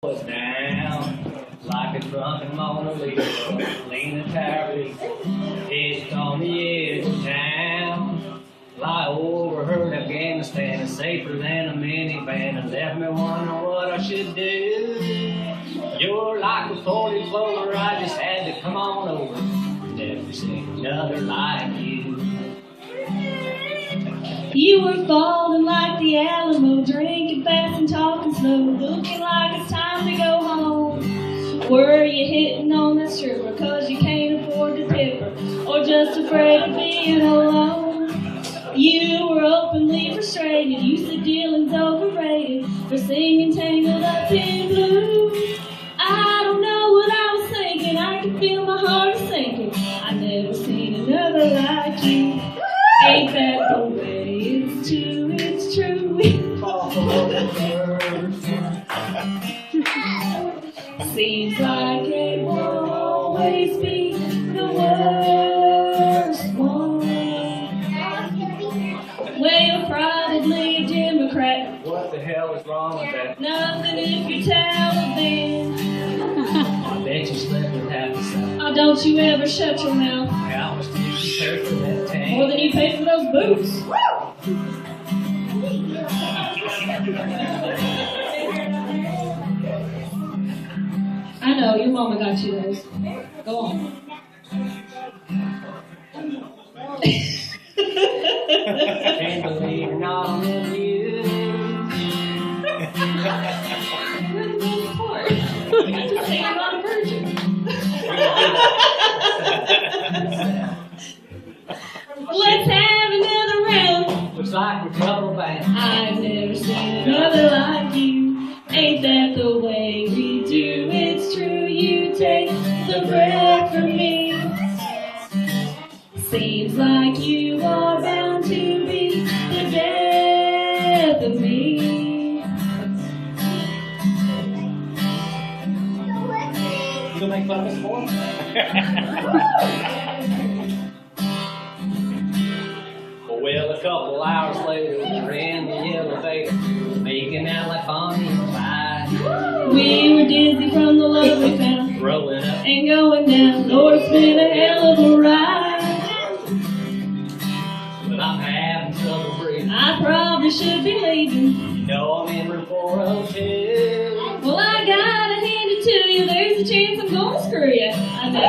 Was down like a drunken Mona Lisa, leaning tired, hitched on the edge of town. Lie overheard Afghanistan is safer than a minivan, and left me wondering what I should do. You're like a 40 clover, I just had to come on over. Never seen another like you. You were falling like the Alamo, drinking fast and talking slow, looking like it's time to go home. Were you hitting on that stripper cause you can't afford to tip her, or just afraid of being alone? You were openly frustrated, you said dealing's overrated for singing tangled up in blue. I don't know what I was thinking, I can feel my heart sinking. I never seen another like you. Ain't that the way? It's true, it's true. Seems like it will always be the worst one. Well, you're probably a Democrat. What the hell is wrong with that? Nothing if you're Taliban. I bet you slept with half the South. Oh, don't you ever shut your mouth. How much did you pay for that tank? More than you paid for those boots. I know, your mama got you those. Go on. Can't believe you're not on the news. You're the best part. You got to say I'm not a virgin. Let's have another round. Looks like we're trouble bound. I've never seen another like you. Ain't that the way we do? It's true, you take the breath from me. Seems like you are bound to be the death of me. You gonna make fun of us for? Well, a couple hours later, we're in the elevator, making out like Bonnie and Clyde. We were dizzy from the love we found, Rolling up. and going down. Lord, it's been a hell of a ride. But I'm having trouble breathing. I probably should be leaving. You know I'm in room 402. Well, I gotta hand it to you. There's a chance I'm gonna screw you. I never